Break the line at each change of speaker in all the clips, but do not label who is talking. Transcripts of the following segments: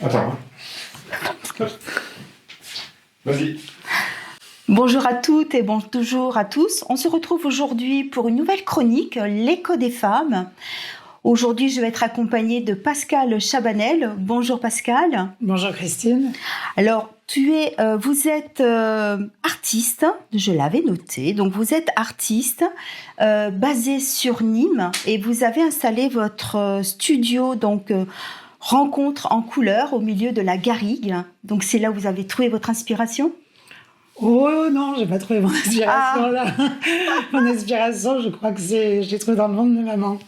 Attends. Vas-y.
Bonjour à toutes et bonjour à tous. On se retrouve aujourd'hui pour une nouvelle chronique, l'écho des femmes. Aujourd'hui, je vais être accompagnée de Pascale Chabanel. Bonjour Pascale.
Bonjour Christine.
Alors, vous êtes artiste, je l'avais noté. Donc, vous êtes artiste basée sur Nîmes et vous avez installé votre studio Rencontre en couleur au milieu de la garrigue. Donc, c'est là où vous avez trouvé votre inspiration ?
Oh non, j'ai pas trouvé mon inspiration là. Mon inspiration, je crois que je l'ai trouvée dans le monde de maman.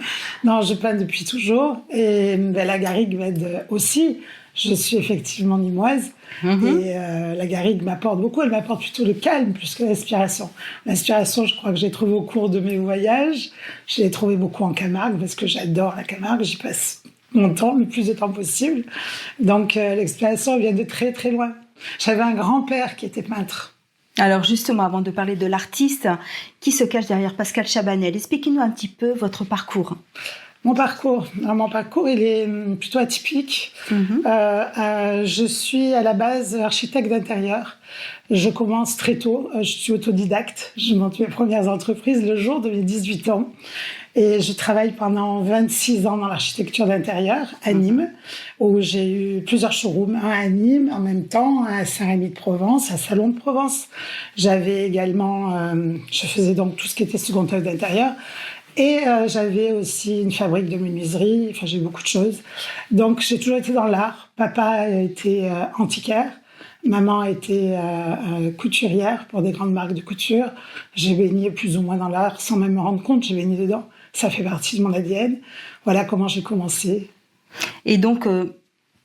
Non, je peins depuis toujours et la garrigue m'aide aussi. Je suis effectivement nîmoise et la garrigue m'apporte beaucoup. Elle m'apporte plutôt le calme plus que l'inspiration. L'inspiration, je crois que j'ai trouvée au cours de mes voyages. Je l'ai trouvée beaucoup en Camargue parce que j'adore la Camargue. J'y passe mon temps, le plus de temps possible. Donc l'inspiration vient de très très loin. J'avais un grand-père qui était peintre.
Alors justement, avant de parler de l'artiste, qui se cache derrière Pascale Chabanel, expliquez-nous un petit peu votre parcours.
Mon parcours, il est plutôt atypique. Je suis à la base architecte d'intérieur. Je commence très tôt, je suis autodidacte. Je monte mes premières entreprises le jour de mes 18 ans. Et je travaille pendant 26 ans dans l'architecture d'intérieur à Nîmes, où j'ai eu plusieurs showrooms, un à Nîmes en même temps, un à Saint-Rémy-de-Provence, à Salon de Provence. J'avais également, je faisais donc tout ce qui était second œuvre d'intérieur. Et j'avais aussi une fabrique de menuiserie, enfin j'ai eu beaucoup de choses. Donc j'ai toujours été dans l'art. Papa était antiquaire, maman était couturière pour des grandes marques de couture. J'ai baigné plus ou moins dans l'art sans même me rendre compte, j'ai baigné dedans. Ça fait partie de mon ADN. Voilà comment j'ai commencé.
Et donc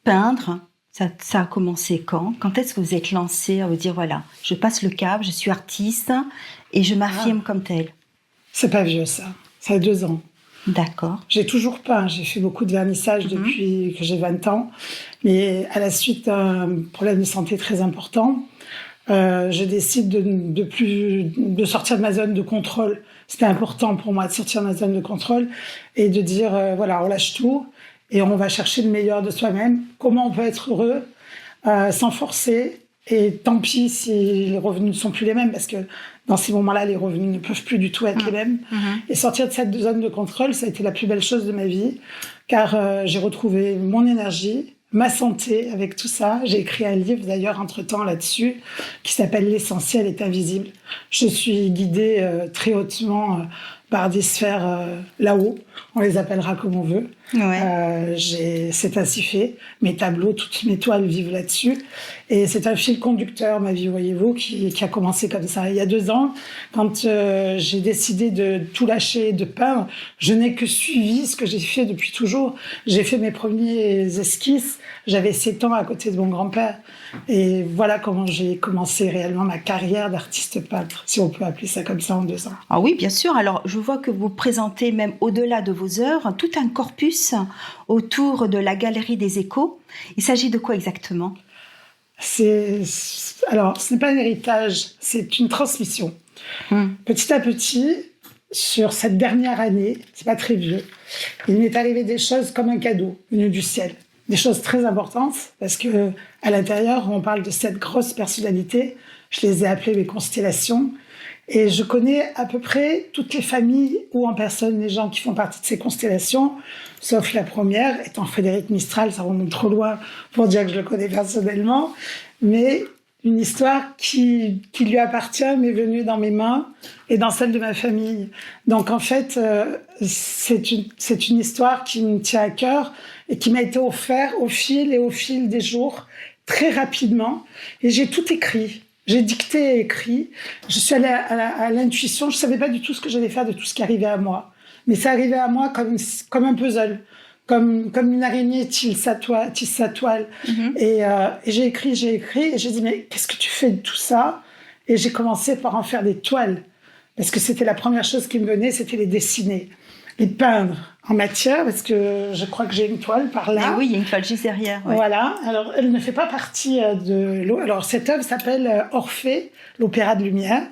peindre, ça a commencé quand ? Quand est-ce que vous êtes lancée à vous dire voilà, je passe le cap, je suis artiste et je m'affirme comme telle ?
C'est pas vieux ça. Ça a 2 ans.
D'accord.
J'ai toujours peint. J'ai fait beaucoup de vernissage depuis que j'ai 20 ans. Mais à la suite d'un problème de santé très important, je décide de sortir de ma zone de contrôle. C'était important pour moi de sortir de ma zone de contrôle et de dire, voilà, on lâche tout et on va chercher le meilleur de soi-même. Comment on peut être heureux sans forcer. Et tant pis si les revenus ne sont plus les mêmes, parce que dans ces moments-là, les revenus ne peuvent plus du tout être les mêmes. Et sortir de cette zone de contrôle, ça a été la plus belle chose de ma vie, car j'ai retrouvé mon énergie, ma santé avec tout ça. J'ai écrit un livre d'ailleurs entre-temps là-dessus, qui s'appelle « L'essentiel est invisible ». Je suis guidée très hautement par des sphères là-haut, on les appellera comme on veut. Ouais. C'est ainsi fait. Mes tableaux, toutes mes toiles vivent là-dessus. Et c'est un fil conducteur, ma vie, voyez-vous, qui a commencé comme ça. Il y a 2 ans, quand j'ai décidé de tout lâcher, de peindre, je n'ai que suivi ce que j'ai fait depuis toujours. J'ai fait mes premiers esquisses. J'avais 7 ans à côté de mon grand-père. Et voilà comment j'ai commencé réellement ma carrière d'artiste peintre, si on peut appeler ça comme ça en 2 ans.
Ah oui, bien sûr. Alors, je vois que vous présentez même au-delà de vos œuvres tout un corpus autour de la Galerie des Échos. Il s'agit de quoi exactement ?
Alors, ce n'est pas un héritage, c'est une transmission. Petit à petit, sur cette dernière année, c'est pas très vieux, il m'est arrivé des choses comme un cadeau venu du ciel. Des choses très importantes, parce que à l'intérieur, on parle de 7 grosses personnalités. Je les ai appelées mes constellations. Et je connais à peu près toutes les familles ou en personne les gens qui font partie de ces constellations, sauf la première, étant Frédéric Mistral, ça remonte trop loin pour dire que je le connais personnellement, mais une histoire qui lui appartient m'est venue dans mes mains et dans celle de ma famille. Donc en fait, c'est une histoire qui me tient à cœur et qui m'a été offerte au fil des jours, très rapidement, et j'ai tout écrit. J'ai dicté et écrit. Je suis allée à l'intuition. Je savais pas du tout ce que j'allais faire de tout ce qui arrivait à moi. Mais ça arrivait à moi comme un puzzle. Comme une araignée tisse sa toile. Et j'ai écrit. Et j'ai dit, mais qu'est-ce que tu fais de tout ça? Et j'ai commencé par en faire des toiles. Parce que c'était la première chose qui me venait, c'était les dessiner. Les peindre en matière, parce que je crois que j'ai une toile par là.
Et oui, il y a une toile juste derrière. Ouais.
Voilà. Alors, elle ne fait pas partie de l'eau. Alors, cette œuvre s'appelle Orphée, l'opéra de lumière.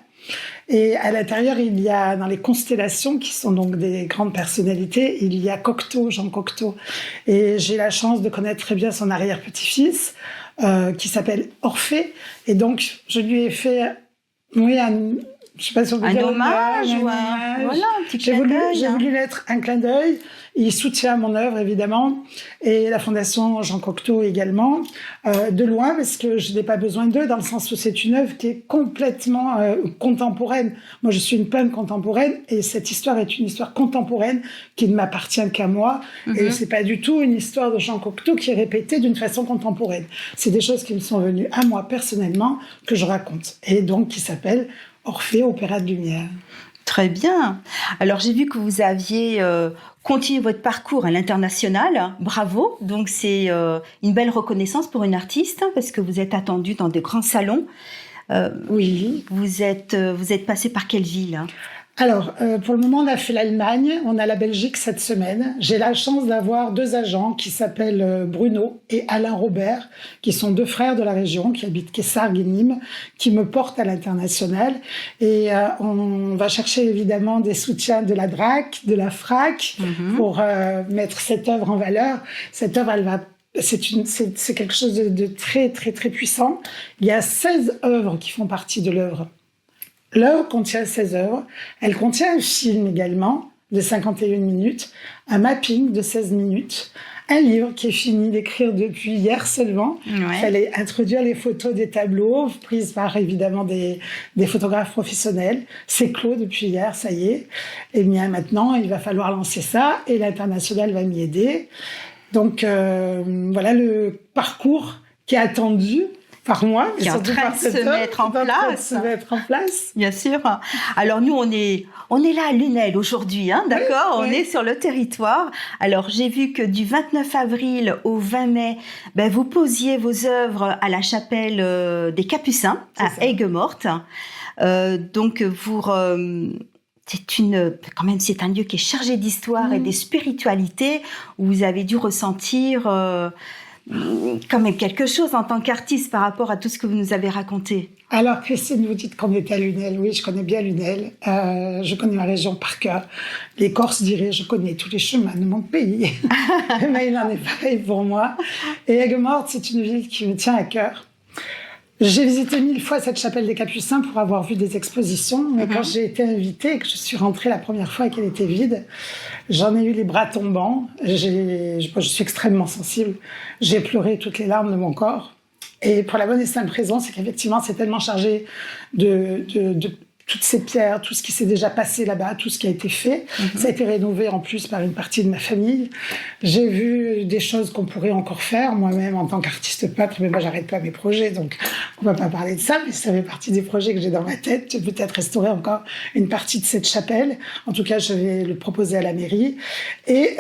Et à l'intérieur, il y a, dans les constellations, qui sont donc des grandes personnalités, il y a Cocteau, Jean Cocteau. Et j'ai la chance de connaître très bien son arrière-petit-fils, qui s'appelle Orphée. Et donc, je lui ai fait, oui, je sais pas si on peut dire
hommage, voilà, un petit clin d'œil.
J'ai voulu mettre un clin d'œil. Il soutient mon œuvre, évidemment, et la Fondation Jean Cocteau également, de loin, parce que je n'ai pas besoin d'eux, dans le sens où c'est une œuvre qui est complètement contemporaine. Moi, je suis une peintre contemporaine, et cette histoire est une histoire contemporaine qui ne m'appartient qu'à moi, et c'est pas du tout une histoire de Jean Cocteau qui est répétée d'une façon contemporaine. C'est des choses qui me sont venues à moi personnellement, que je raconte, et donc qui s'appelle Orphée, opéra de lumière.
Très bien. Alors, j'ai vu que vous aviez continué votre parcours à l'international. Bravo. Donc, c'est une belle reconnaissance pour une artiste, parce que vous êtes attendue dans de grands salons.
Oui.
Vous êtes passée par quelle ville ?
Alors, pour le moment, on a fait l'Allemagne, on a la Belgique cette semaine. J'ai la chance d'avoir 2 agents qui s'appellent Bruno et Alain Robert, qui sont 2 frères de la région, qui habitent Kessargues et Nîmes, qui me portent à l'international. Et on va chercher évidemment des soutiens de la DRAC, de la FRAC, pour mettre cette œuvre en valeur. Cette œuvre, c'est quelque chose de très, très, très puissant. Il y a 16 œuvres qui font partie de l'œuvre. L'œuvre contient 16 œuvres. Elle contient un film également de 51 minutes, un mapping de 16 minutes, un livre qui est fini d'écrire depuis hier seulement. Il fallait introduire les photos des tableaux prises par évidemment des photographes professionnels. C'est clos depuis hier, ça y est. Et bien maintenant, il va falloir lancer ça et l'international va m'y aider. Donc voilà le parcours qui est attendu par moi,
qui est en train de se mettre en place. Bien sûr. Alors nous, on est là à Lunel aujourd'hui, hein, d'accord ? On est sur le territoire. Alors j'ai vu que du 29 avril au 20 mai, vous posiez vos œuvres à la chapelle des Capucins à Aigues-Mortes. Donc c'est un lieu qui est chargé d'histoire et de spiritualité, où vous avez dû ressentir quand même quelque chose en tant qu'artiste par rapport à tout ce que vous nous avez raconté.
Alors Christine, vous dites qu'on est à Lunel. Oui, je connais bien Lunel. Je connais ma région par cœur. Les Corses diraient, je connais tous les chemins de mon pays. Mais il en est pareil pour moi. Et Aigues-Mortes, c'est une ville qui me tient à cœur. J'ai visité 1000 fois cette chapelle des Capucins pour avoir vu des expositions, mais quand j'ai été invitée et que je suis rentrée la première fois et qu'elle était vide, j'en ai eu les bras tombants. Je suis extrêmement sensible. J'ai pleuré toutes les larmes de mon corps. Et pour la bonne et simple raison, c'est qu'effectivement, c'est tellement chargé de toutes ces pierres, tout ce qui s'est déjà passé là-bas, tout ce qui a été fait. Ça a été rénové en plus par une partie de ma famille. J'ai vu des choses qu'on pourrait encore faire, moi-même en tant qu'artiste peintre, mais moi j'arrête pas mes projets, donc on va pas parler de ça, mais ça fait partie des projets que j'ai dans ma tête. Peut-être restaurer encore une partie de cette chapelle. En tout cas, je vais le proposer à la mairie. Et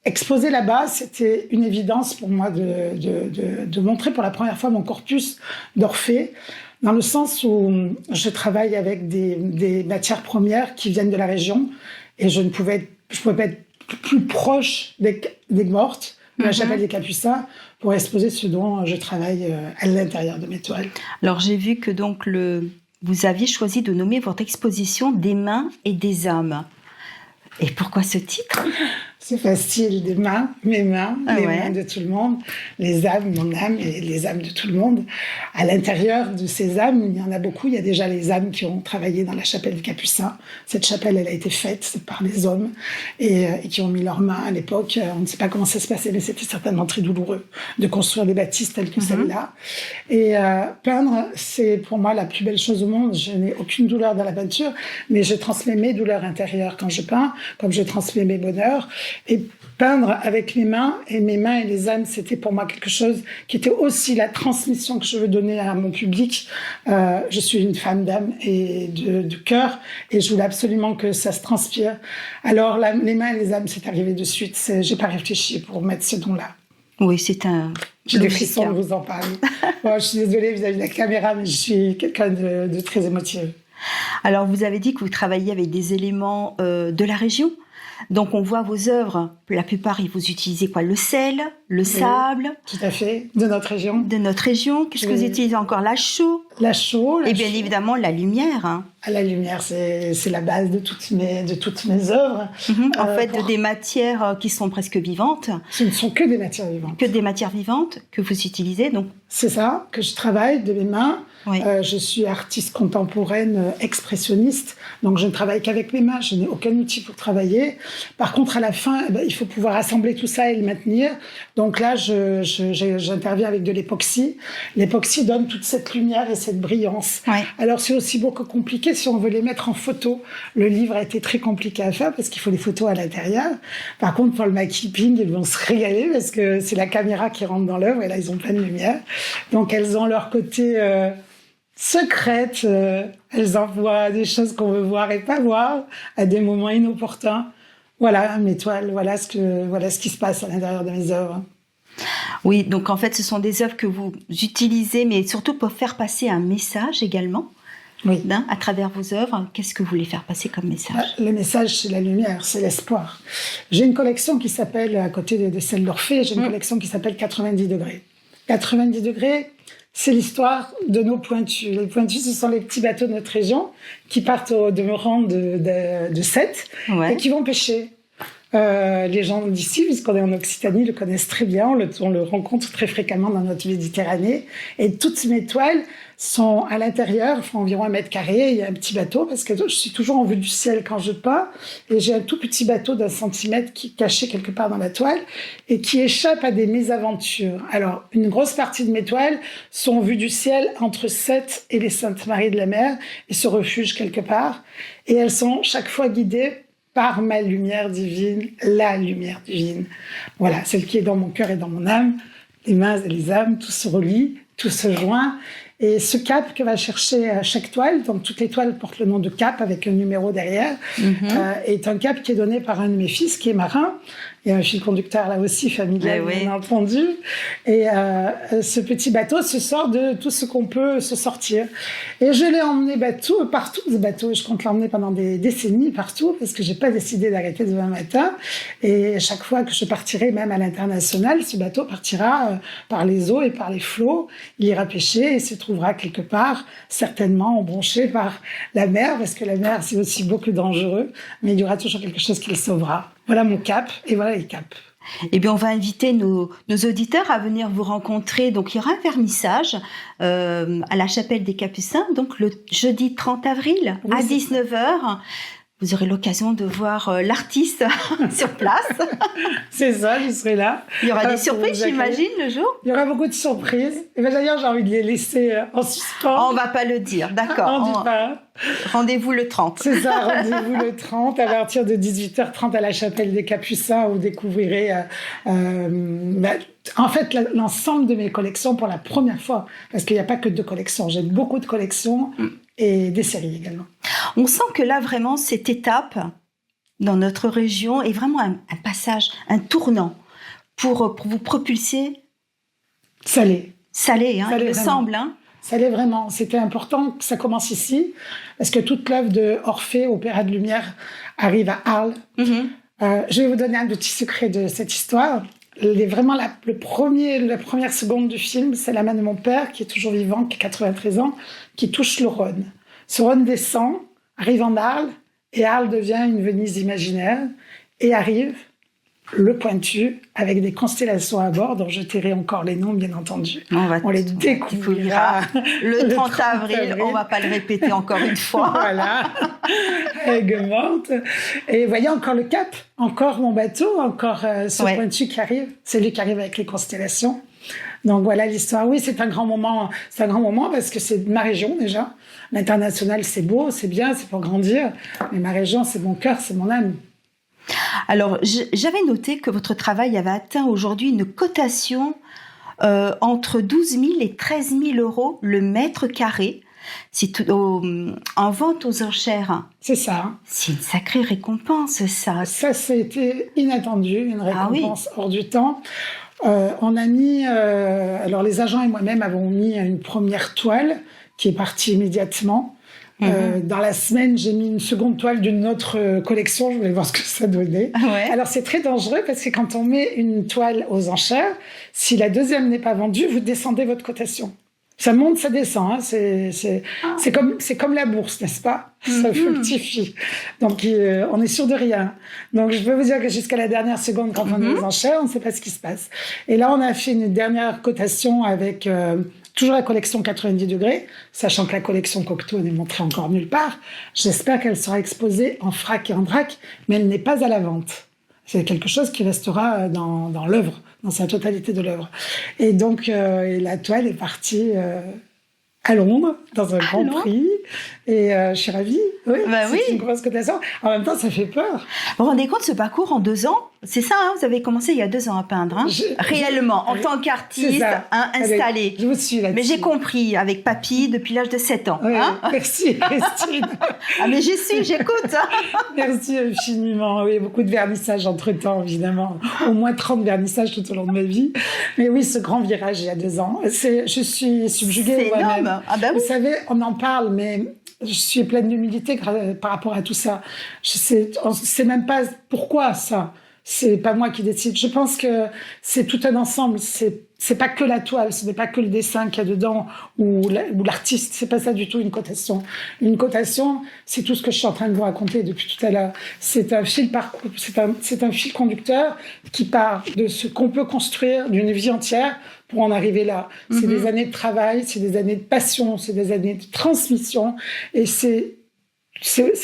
exposer là-bas, c'était une évidence pour moi de montrer pour la première fois mon corpus d'Orphée, dans le sens où je travaille avec des matières premières qui viennent de la région, et je pouvais pas être plus proche d'Aigues-Mortes, de la chapelle des Capucins, pour exposer ce dont je travaille à l'intérieur de mes toiles.
Alors j'ai vu que donc vous aviez choisi de nommer votre exposition Des mains et des âmes. Et pourquoi ce titre ?
C'est facile, des mains, mes mains, les mains de tout le monde, les âmes, mon âme et les âmes de tout le monde. À l'intérieur de ces âmes, il y en a beaucoup. Il y a déjà les âmes qui ont travaillé dans la chapelle des Capucins. Cette chapelle, elle a été faite par des hommes et qui ont mis leurs mains à l'époque. On ne sait pas comment ça se passait, mais c'était certainement très douloureux de construire des bâtisses telles que celle-là. Et peindre, c'est pour moi la plus belle chose au monde. Je n'ai aucune douleur dans la peinture, mais je transmets mes douleurs intérieures quand je peins, comme je transmets mes bonheurs. Et peindre avec mes mains et les âmes, c'était pour moi quelque chose qui était aussi la transmission que je veux donner à mon public. Je suis une femme d'âme et de cœur, et je voulais absolument que ça se transpire. Alors les mains et les âmes, c'est arrivé de suite. J'ai pas réfléchi pour mettre ce don-là.
Oui, c'est un...
J'ai des frissons de vous en parler. Bon, je suis désolée vis-à-vis de la caméra, mais je suis quelqu'un de très émotive.
Alors, vous avez dit que vous travaillez avec des éléments de la région. Donc, on voit vos œuvres, la plupart, vous utilisez quoi ? Le sel, le sable.
Tout à fait, de notre région.
De notre région. Qu'est-ce que vous utilisez encore ? La chaux.
La chaux.
Et bien évidemment, la lumière. Hein.
à la lumière. C'est la base de toutes mes œuvres.
En fait, des matières qui sont presque vivantes.
Ce ne sont que des matières vivantes.
Que des matières vivantes que vous utilisez, donc.
C'est ça, que je travaille de mes mains. Oui. Je suis artiste contemporaine expressionniste, donc je ne travaille qu'avec mes mains, je n'ai aucun outil pour travailler. Par contre, à la fin, il faut pouvoir assembler tout ça et le maintenir. Donc là, j'interviens avec de l'époxy. L'époxy donne toute cette lumière et cette brillance. Oui. Alors c'est aussi beau que compliqué si on veut les mettre en photo. Le livre a été très compliqué à faire parce qu'il faut les photos à l'intérieur. Par contre, pour le making, ils vont se régaler parce que c'est la caméra qui rentre dans l'œuvre et là, ils ont plein de lumière. Donc elles ont leur côté secrètes, elles envoient des choses qu'on veut voir et pas voir à des moments inopportuns. Voilà mes toiles, voilà ce qui se passe à l'intérieur de mes œuvres.
Oui, donc en fait, ce sont des œuvres que vous utilisez, mais surtout pour faire passer un message également. Oui. À travers vos œuvres, qu'est-ce que vous voulez faire passer comme message ?
Le message, c'est la lumière, c'est l'espoir. J'ai une collection qui s'appelle, à côté de celle d'Orphée, j'ai une collection qui s'appelle 90 degrés. 90 degrés, c'est l'histoire de nos pointus. Les pointus, ce sont les petits bateaux de notre région qui partent au demeurant de Sète et qui vont pêcher. Les gens d'ici, puisqu'on est en Occitanie, le connaissent très bien. On le rencontre très fréquemment dans notre Méditerranée. Et toutes mes toiles sont à l'intérieur, font environ 1 mètre carré. Il y a un petit bateau, parce que je suis toujours en vue du ciel quand je peins. Et j'ai un tout petit bateau d'1 centimètre qui est caché quelque part dans la toile et qui échappe à des mésaventures. Alors, une grosse partie de mes toiles sont en vue du ciel entre Sète et les Saintes-Maries de la Mer et se refugent quelque part. Et elles sont chaque fois guidées par ma lumière divine, la lumière divine. Voilà, celle qui est dans mon cœur et dans mon âme. Les mains et les âmes, tout se relie, tout se joint. Et ce cap que va chercher chaque toile, donc toutes les toiles portent le nom de cap avec un numéro derrière, est un cap qui est donné par un de mes fils qui est marin. Il y a un fil conducteur là aussi, familial, bien entendu. Et ce petit bateau se sort de tout ce qu'on peut se sortir. Et je l'ai emmené partout, ce bateau. Je compte l'emmener pendant des décennies partout, parce que j'ai pas décidé d'arrêter demain matin. Et chaque fois que je partirai, même à l'international, ce bateau partira par les eaux et par les flots. Il ira pêcher et se trouvera quelque part, certainement embranché par la mer, parce que la mer, c'est aussi beau que dangereux. Mais il y aura toujours quelque chose qui le sauvera. Voilà mon cap, et voilà les caps.
Eh bien, on va inviter nos auditeurs à venir vous rencontrer. Donc, il y aura un vernissage à la Chapelle des Capucins, donc le jeudi 30 avril à 19h. Vous aurez l'occasion de voir l'artiste sur place.
C'est ça, je serai là.
Il y aura des surprises, j'imagine, le jour.
Il y aura beaucoup de surprises. Et d'ailleurs, j'ai envie de les laisser en suspens.
On ne va pas le dire, d'accord.
On dit pas.
Rendez-vous le 30.
C'est ça, rendez-vous le 30 à partir de 18h30 à la Chapelle des Capucins où vous découvrirez en fait l'ensemble de mes collections pour la première fois. Parce qu'il n'y a pas que 2 collections. J'ai beaucoup de collections et des séries également.
On sent que là, vraiment, cette étape dans notre région est vraiment un passage, un tournant pour vous propulser.
Salé,
il me semble.
Ça l'est vraiment. C'était important que ça commence ici, parce que toute l'œuvre de Orphée, Opéra de lumière, arrive à Arles. Je vais vous donner un petit secret de cette histoire. Vraiment, la première seconde du film, c'est la main de mon père, qui est toujours vivant, qui a 93 ans, qui touche le Rhône. Ce Rhône descend, arrive en Arles, et Arles devient une Venise imaginaire, et arrive le Pointu, avec des constellations à bord, dont je tairai encore les noms, bien entendu. On les découvrira
le 30 avril. On ne va pas le répéter encore une fois.
Voilà, aiguemante. Et vous voyez encore le cap, encore mon bateau, encore ce Pointu qui arrive. C'est lui qui arrive avec les constellations. Donc voilà l'histoire. Oui, c'est un grand moment. C'est un grand moment parce que c'est ma région déjà. L'international, c'est beau, c'est bien, c'est pour grandir. Mais ma région, c'est mon cœur, c'est mon âme.
Alors, j'avais noté que votre travail avait atteint aujourd'hui une cotation entre 12 000 et 13 000 euros le mètre carré. C'est en vente aux enchères.
C'est ça.
C'est une sacrée récompense, ça.
Ça, c'était inattendu, une récompense hors du temps. On a mis... alors, les agents et moi-même avons mis une première toile qui est partie immédiatement. Dans la semaine, j'ai mis une seconde toile d'une autre collection. Je voulais voir ce que ça donnait. Alors, c'est très dangereux parce que quand on met une toile aux enchères, si la deuxième n'est pas vendue, vous descendez votre cotation. Ça monte, ça descend. Hein. C'est comme la bourse, n'est-ce pas? Ça fructifie. Donc, on est sûr de rien. Donc, je peux vous dire que jusqu'à la dernière seconde, quand on est aux enchères, on ne sait pas ce qui se passe. Et là, on a fait une dernière cotation avec toujours la collection 90 degrés, sachant que la collection Cocteau n'est montrée encore nulle part. J'espère qu'elle sera exposée en frac et en drac, mais elle n'est pas à la vente. C'est quelque chose qui restera dans l'œuvre, dans sa totalité de l'œuvre. Et donc, la toile est partie à Londres, dans un grand prix. Et je suis ravie. Oui, c'est une grosse cotation. En même temps, ça fait peur.
Vous vous rendez compte, ce parcours en 2 ans, c'est ça, hein, vous avez commencé il y a 2 ans à peindre, hein, réellement, en tant qu'artiste, installé.
Je vous suis là-dessus.
Mais j'ai compris, avec papy, depuis l'âge de 7 ans.
Oui,
hein.
Merci, Christine.
Mais j'y suis, j'écoute.
Merci infiniment. Oui, beaucoup de vernissages entre-temps, évidemment. Au moins 30 vernissages tout au long de ma vie. Mais oui, ce grand virage il y a 2 ans. Je suis subjuguée.
C'est énorme. Ah bah oui.
Vous savez, on en parle, mais je suis pleine d'humilité par rapport à tout ça. On ne sait même pas pourquoi ça. C'est pas moi qui décide. Je pense que c'est tout un ensemble. C'est pas que la toile, ce n'est pas que le dessin qu'il y a dedans ou l'artiste. C'est pas ça du tout une cotation. Une cotation, c'est tout ce que je suis en train de vous raconter depuis tout à l'heure. C'est un fil parcours, c'est un fil conducteur qui part de ce qu'on peut construire d'une vie entière pour en arriver là. C'est des années de travail, c'est des années de passion, c'est des années de transmission, et c'est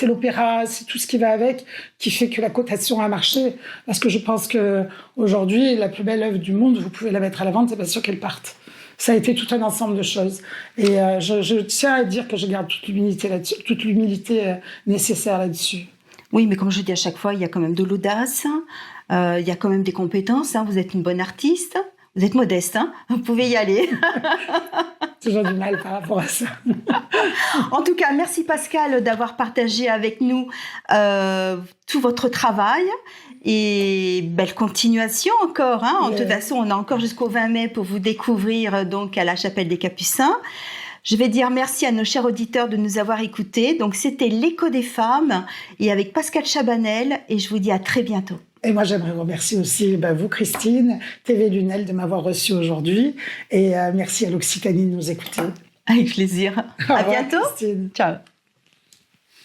l'opéra, c'est tout ce qui va avec qui fait que la cotation a marché. Parce que je pense que aujourd'hui, la plus belle œuvre du monde, vous pouvez la mettre à la vente, c'est pas sûr qu'elle parte. Ça a été tout un ensemble de choses. Et je tiens à dire que je garde toute l'humilité là-dessus, toute l'humilité nécessaire là-dessus.
Oui, mais comme je dis à chaque fois, il y a quand même de l'audace, il y a quand même des compétences. Hein, vous êtes une bonne artiste. Vous êtes modeste, hein, vous pouvez y aller.
Toujours du mal par rapport à ça.
En tout cas, merci Pascal d'avoir partagé avec nous tout votre travail. Et belle continuation encore. Hein. De toute façon, on a encore jusqu'au 20 mai pour vous découvrir donc à la Chapelle des Capucins. Je vais dire merci à nos chers auditeurs de nous avoir écoutés. Donc, c'était l'Écho des femmes et avec Pascal Chabanel. Et je vous dis à très bientôt.
Et moi, j'aimerais remercier aussi vous, Christine, TV Lunel, de m'avoir reçue aujourd'hui. Et merci à l'Occitanie de nous écouter.
Avec plaisir. À bientôt.
Christine.
Ciao.